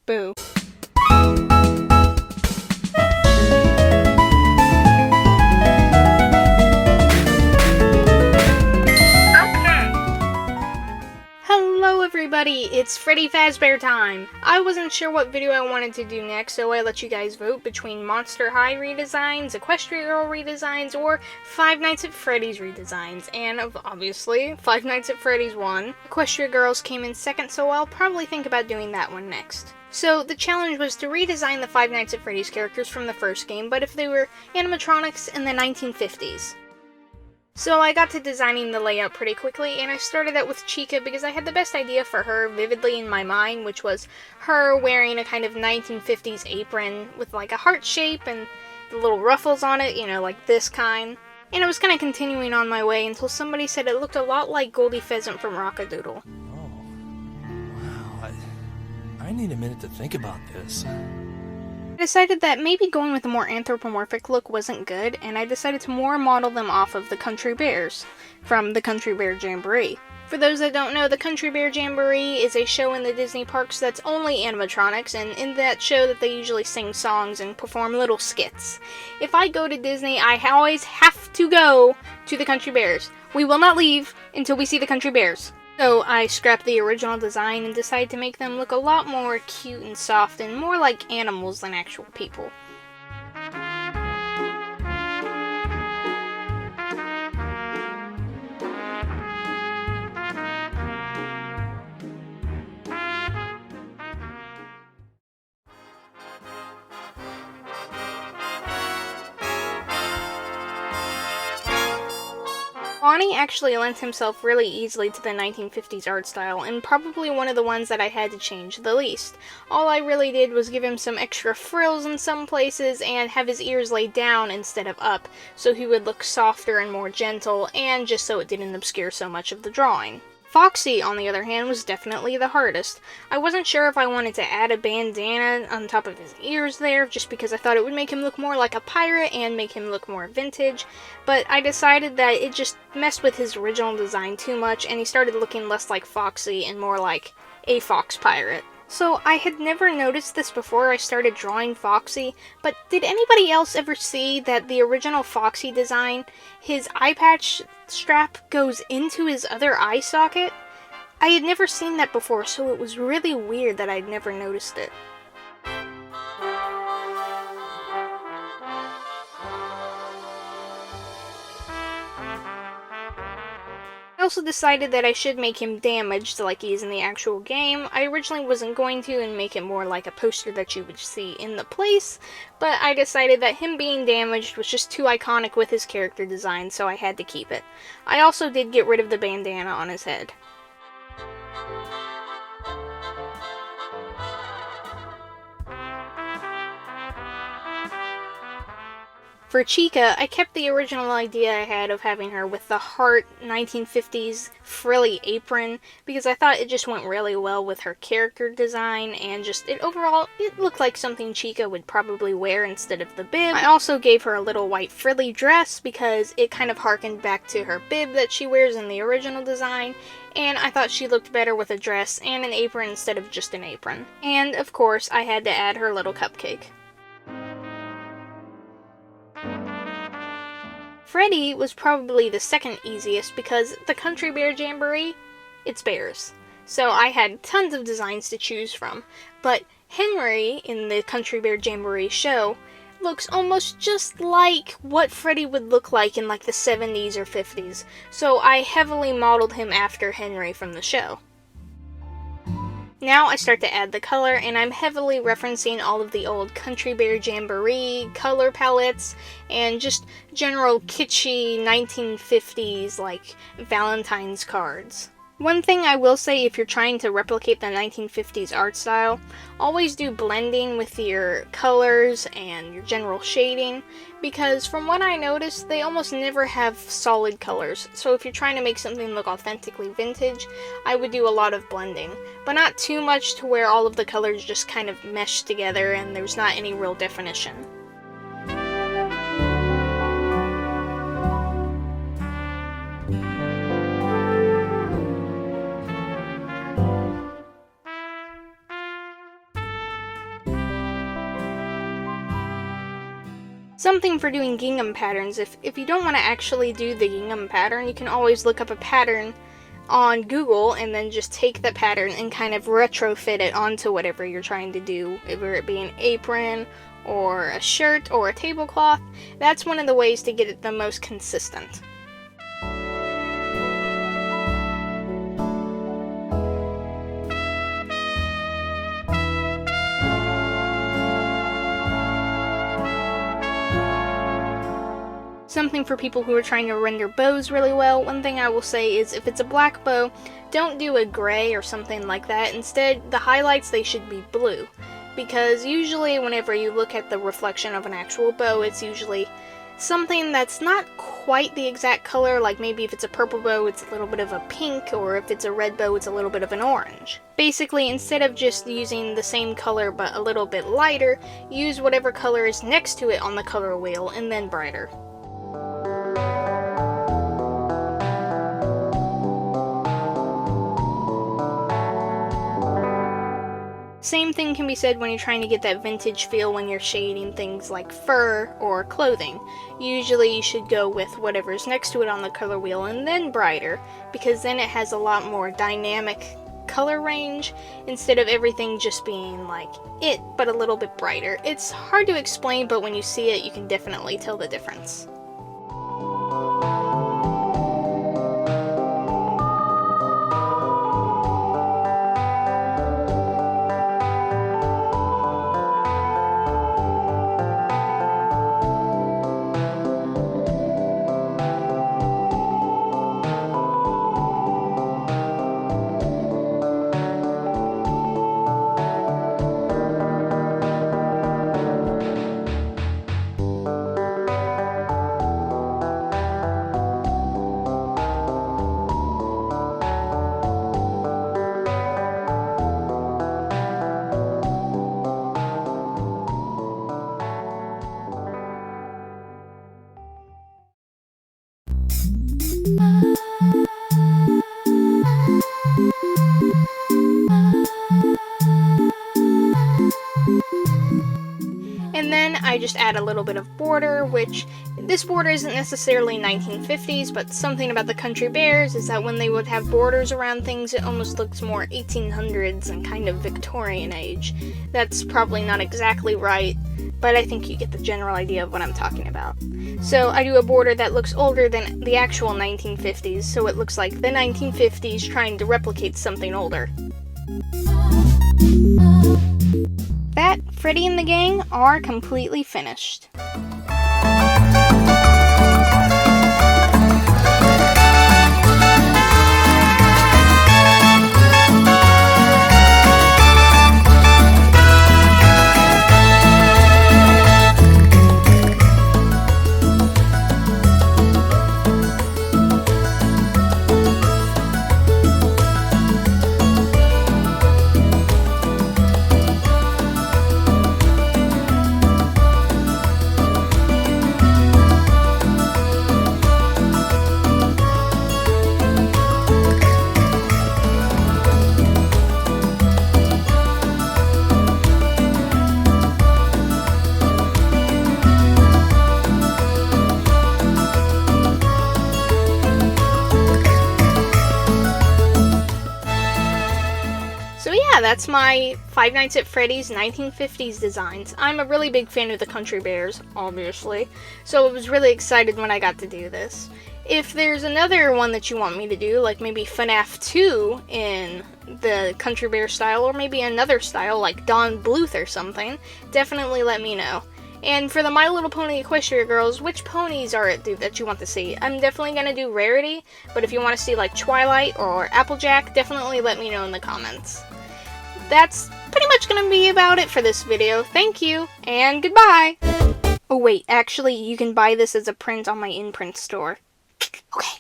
Boo. Hello everybody, it's Freddy Fazbear time! I wasn't sure what video I wanted to do next, so I let you guys vote between Monster High redesigns, Equestria Girl redesigns, or Five Nights at Freddy's redesigns, and obviously, Five Nights at Freddy's won. Equestria Girls came in second, so I'll probably think about doing that one next. So, the challenge was to redesign the Five Nights at Freddy's characters from the first game, but if they were animatronics in the 1950s. So I got to designing the layout pretty quickly, and I started out with Chica because I had the best idea for her vividly in my mind, which was her wearing a kind of 1950s apron with like a heart shape and the little ruffles on it, you know, like this kind. And I was kind of continuing on my way until somebody said it looked a lot like Goldie Pheasant from Rock-a-Doodle. Oh, wow, I need a minute to think about this. I decided that maybe going with a more anthropomorphic look wasn't good, and I decided to more model them off of the Country Bears from the Country Bear Jamboree. For those that don't know, the Country Bear Jamboree is a show in the Disney parks that's only animatronics, and in that show that they usually sing songs and perform little skits. If I go to Disney, I always have to go to the Country Bears. We will not leave until we see the Country Bears. So I scrapped the original design and decided to make them look a lot more cute and soft and more like animals than actual people. Bonnie actually lent himself really easily to the 1950s art style, and probably one of the ones that I had to change the least. All I really did was give him some extra frills in some places and have his ears laid down instead of up, so he would look softer and more gentle, and just so it didn't obscure so much of the drawing. Foxy, on the other hand, was definitely the hardest. I wasn't sure if I wanted to add a bandana on top of his ears there, just because I thought it would make him look more like a pirate and make him look more vintage, but I decided that it just messed with his original design too much, and he started looking less like Foxy and more like a fox pirate. So, I had never noticed this before I started drawing Foxy, but did anybody else ever see that the original Foxy design, his eye patch strap goes into his other eye socket? I had never seen that before, so it was really weird that I'd never noticed it. I also decided that I should make him damaged like he is in the actual game. I originally wasn't going to and make it more like a poster that you would see in the place, but I decided that him being damaged was just too iconic with his character design, so I had to keep it. I also did get rid of the bandana on his head. For Chica, I kept the original idea I had of having her with the heart 1950s frilly apron because I thought it just went really well with her character design and just overall it looked like something Chica would probably wear instead of the bib. I also gave her a little white frilly dress because it kind of harkened back to her bib that she wears in the original design, and I thought she looked better with a dress and an apron instead of just an apron. And of course, I had to add her little cupcake. Freddy was probably the second easiest because the Country Bear Jamboree, it's bears. So I had tons of designs to choose from, but Henry in the Country Bear Jamboree show looks almost just like what Freddy would look like in like the 70s or 50s, so I heavily modeled him after Henry from the show. Now I start to add the color, and I'm heavily referencing all of the old Country Bear Jamboree color palettes and just general kitschy 1950s like Valentine's cards. One thing I will say, if you're trying to replicate the 1950s art style, always do blending with your colors and your general shading, because from what I noticed, they almost never have solid colors. So if you're trying to make something look authentically vintage, I would do a lot of blending, but not too much to where all of the colors just kind of mesh together and there's not any real definition. Something for doing gingham patterns. If you don't want to actually do the gingham pattern, you can always look up a pattern on Google and then just take the pattern and kind of retrofit it onto whatever you're trying to do, whether it be an apron or a shirt or a tablecloth. That's one of the ways to get it the most consistent. Something for people who are trying to render bows really well. One thing I will say is if it's a black bow, don't do a gray or something like that. Instead, the highlights, they should be blue. Because usually whenever you look at the reflection of an actual bow, it's usually something that's not quite the exact color. Like maybe if it's a purple bow, it's a little bit of a pink, or if it's a red bow, it's a little bit of an orange. Basically, instead of just using the same color but a little bit lighter, use whatever color is next to it on the color wheel and then brighter. Same thing can be said when you're trying to get that vintage feel when you're shading things like fur or clothing. Usually you should go with whatever's next to it on the color wheel and then brighter, because then it has a lot more dynamic color range instead of everything just being like it, but a little bit brighter. It's hard to explain, but when you see it, you can definitely tell the difference. And then I just add a little bit of border, which this border isn't necessarily 1950s, but something about the Country Bears is that when they would have borders around things, it almost looks more 1800s and kind of Victorian age. That's probably not exactly right, but I think you get the general idea of what I'm talking about. So I do a border that looks older than the actual 1950s, so it looks like the 1950s trying to replicate something older. That, Freddy and the gang are completely finished. That's my Five Nights at Freddy's 1950s designs. I'm a really big fan of the Country Bears, obviously, so I was really excited when I got to do this. If there's another one that you want me to do, like maybe FNAF 2 in the Country Bear style, or maybe another style like Don Bluth or something, definitely let me know. And for the My Little Pony Equestria girls, which ponies are it that you want to see? I'm definitely going to do Rarity, but if you want to see like Twilight or Applejack, definitely let me know in the comments. That's pretty much going to be about it for this video. Thank you, and goodbye! Oh wait, actually, you can buy this as a print on my in-print store. Okay.